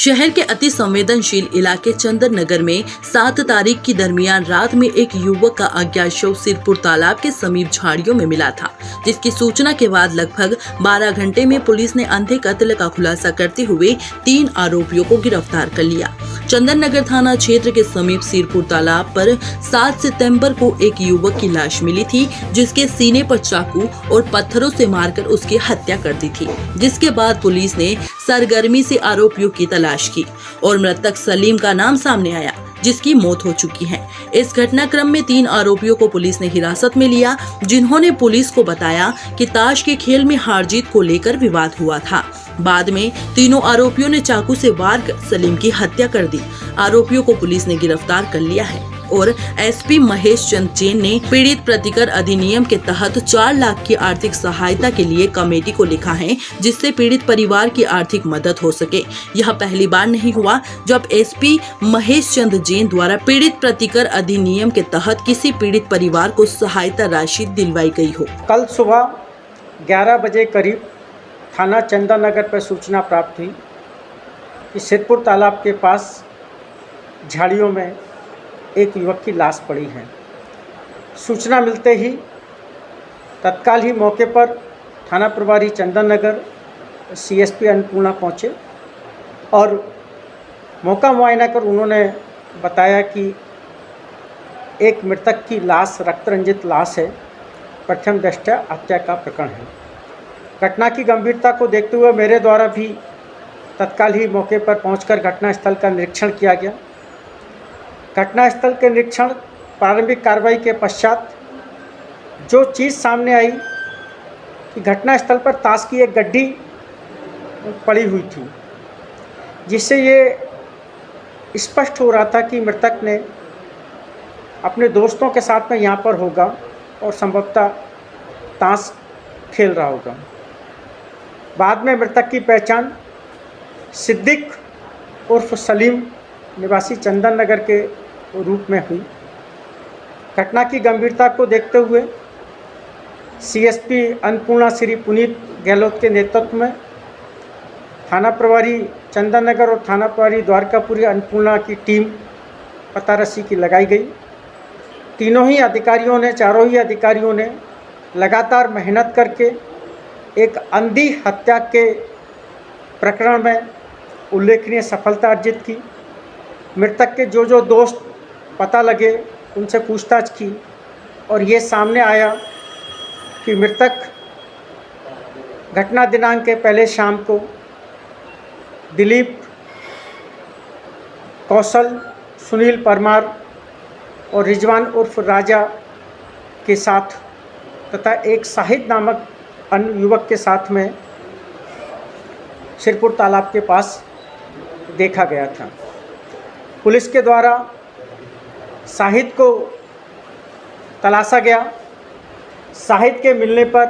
शहर के अति संवेदनशील इलाके चंदन नगर में 7 तारीख की दरमियान रात में एक युवक का अज्ञात शव सिरपुर तालाब के समीप झाड़ियों में मिला था, जिसकी सूचना के बाद लगभग 12 घंटे में पुलिस ने अंधे कत्ल का खुलासा करते हुए 3 आरोपियों को गिरफ्तार कर लिया। चंदन नगर थाना क्षेत्र के समीप सिरपुर तालाब पर 7 सितंबर को एक युवक की लाश मिली थी, जिसके सीने पर चाकू और पत्थरों से मारकर उसकी हत्या कर दी थी। जिसके बाद पुलिस ने सरगर्मी से आरोपियों की तलाश की और मृतक सलीम का नाम सामने आया, जिसकी मौत हो चुकी है। इस घटनाक्रम में 3 आरोपियों को पुलिस ने हिरासत में लिया, जिन्होंने पुलिस को बताया कि ताश के खेल में हार जीत को लेकर विवाद हुआ था। बाद में तीनों आरोपियों ने चाकू से वार कर सलीम की हत्या कर दी। आरोपियों को पुलिस ने गिरफ्तार कर लिया है और एसपी महेश चंद जैन ने पीड़ित प्रतिकर अधिनियम के तहत 4 लाख की आर्थिक सहायता के लिए कमेटी को लिखा है, जिससे पीड़ित परिवार की आर्थिक मदद हो सके। यह पहली बार नहीं हुआ जब एसपी महेश चंद जैन द्वारा पीड़ित प्रतिकर अधिनियम के तहत किसी पीड़ित परिवार को सहायता राशि दिलवाई गई हो। कल सुबह 11 बजे करीब थाना चंदन नगर पर सूचना प्राप्त हुई कि सिरपुर तालाब के पास झाड़ियों में एक युवक की लाश पड़ी है। सूचना मिलते ही तत्काल ही मौके पर थाना प्रभारी चंदन नगर सीएसपी अन्नपूर्णा पहुँचे और मौका मुआयना कर उन्होंने बताया कि एक मृतक की लाश रक्त रंजित लाश है, प्रथम दृष्टया हत्या का प्रकरण है। घटना की गंभीरता को देखते हुए मेरे द्वारा भी तत्काल ही मौके पर पहुंचकर घटनास्थल का निरीक्षण किया गया। घटनास्थल के निरीक्षण प्रारंभिक कार्रवाई के पश्चात जो चीज़ सामने आई कि घटनास्थल पर ताश की एक गड्डी पड़ी हुई थी, जिससे ये स्पष्ट हो रहा था कि मृतक ने अपने दोस्तों के साथ में यहाँ पर होगा और संभवतः ताश खेल रहा होगा। बाद में मृतक की पहचान सिद्दीक उर्फ सलीम निवासी चंदन नगर के रूप में हुई। घटना की गंभीरता को देखते हुए सीएसपी अन्नपूर्णा श्री पुनीत गहलोत के नेतृत्व में थाना प्रभारी चंदन नगर और थाना प्रभारी द्वारकापुरी अन्नपूर्णा की टीम पतारसी की लगाई गई। चारों ही अधिकारियों ने लगातार मेहनत करके एक अंधी हत्या के प्रकरण में उल्लेखनीय सफलता अर्जित की। मृतक के जो दोस्त पता लगे उनसे पूछताछ की और ये सामने आया कि मृतक घटना दिनांक के पहले शाम को दिलीप, कौशल, सुनील परमार और रिजवान उर्फ राजा के साथ तथा एक शाहिद नामक अन्य युवक के साथ में सिरपुर तालाब के पास देखा गया था। पुलिस के द्वारा शाहिद को तलाशा गया। शाहिद के मिलने पर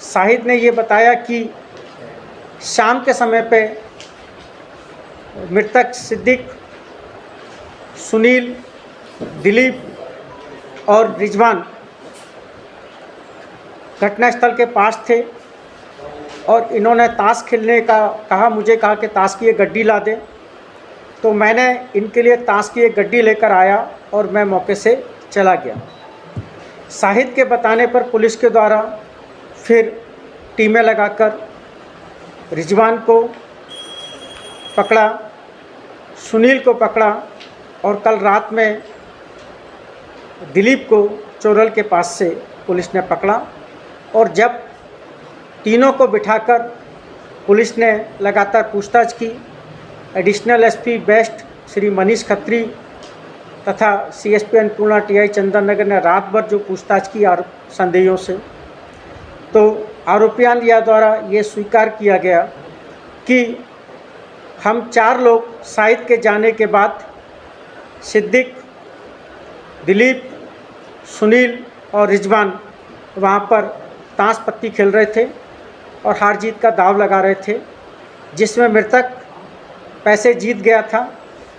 शाहिद ने ये बताया कि शाम के समय पे मृतक सिद्दीक, सुनील, दिलीप और रिजवान घटनास्थल के पास थे और इन्होंने ताश खेलने का मुझे कहा कि ताश की एक गड्डी ला दे। तो मैंने इनके लिए ताश की एक गड्डी लेकर आया और मैं मौके से चला गया। शाहिद के बताने पर पुलिस के द्वारा फिर टीमें लगाकर रिजवान को पकड़ा, सुनील को पकड़ा और कल रात में दिलीप को चोरल के पास से पुलिस ने पकड़ा। और जब तीनों को बिठाकर पुलिस ने लगातार पूछताछ की, additional SP west Shri Manish Khatri तथा सीएसपी अन्नपूर्णा टीआई चंदन नगर ने रात भर जो पूछताछ की संदेहियों से, तो आरोपियां द्वारा ये स्वीकार किया गया कि हम 4 लोग शाहिद के जाने के बाद सिद्दीक, दिलीप, सुनील और रिजवान वहाँ पर ताश पत्ती खेल रहे थे और हार जीत का दाव लगा रहे थे, जिसमें मृतक पैसे जीत गया था।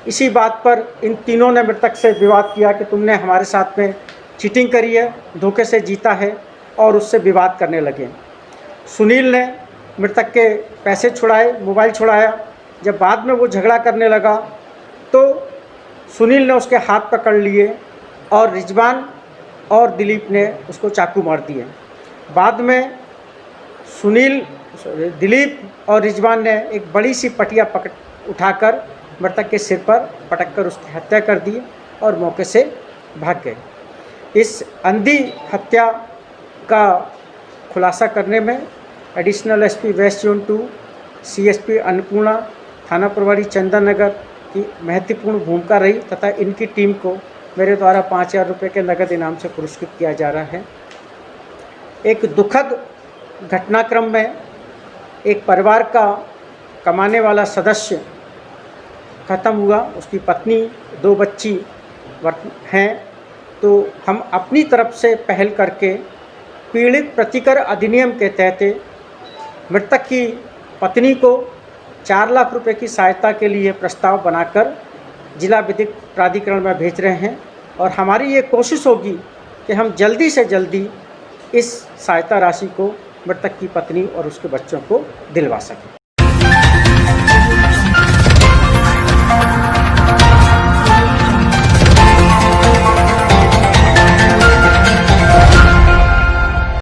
इसी बात पर इन तीनों ने मृतक से विवाद किया कि तुमने हमारे साथ में चीटिंग करी है, धोखे से जीता है और उससे विवाद करने लगे। सुनील ने मृतक के पैसे छुड़ाए, मोबाइल छुड़ाया जब बाद में वो झगड़ा करने लगा तो सुनील ने उसके हाथ पकड़ लिए और रिजवान और दिलीप ने उसको चाकू मार दिए। बाद में दिलीप और रिजवान ने एक बड़ी सी पटिया उठाकर मृतक के सिर पर पटक कर उसकी हत्या कर दी और मौके से भाग गए। इस अंधी हत्या का खुलासा करने में additional SP west zone 2 CSP Annapurna, थाना प्रभारी चंदन नगर की महत्वपूर्ण भूमिका रही तथा इनकी टीम को मेरे द्वारा 5,000 रुपये के नगद इनाम से पुरस्कृत किया जा रहा है। एक दुखद घटनाक्रम में एक परिवार का कमाने वाला सदस्य ख़त्म हुआ, उसकी पत्नी 2 बच्ची हैं। तो हम अपनी तरफ से पहल करके पीड़ित प्रतिकर अधिनियम के तहत मृतक की पत्नी को 4 लाख रुपए की सहायता के लिए प्रस्ताव बनाकर जिला विधिक प्राधिकरण में भेज रहे हैं और हमारी ये कोशिश होगी कि हम जल्दी से जल्दी इस सहायता राशि को मृतक की पत्नी और उसके बच्चों को दिलवा सकें।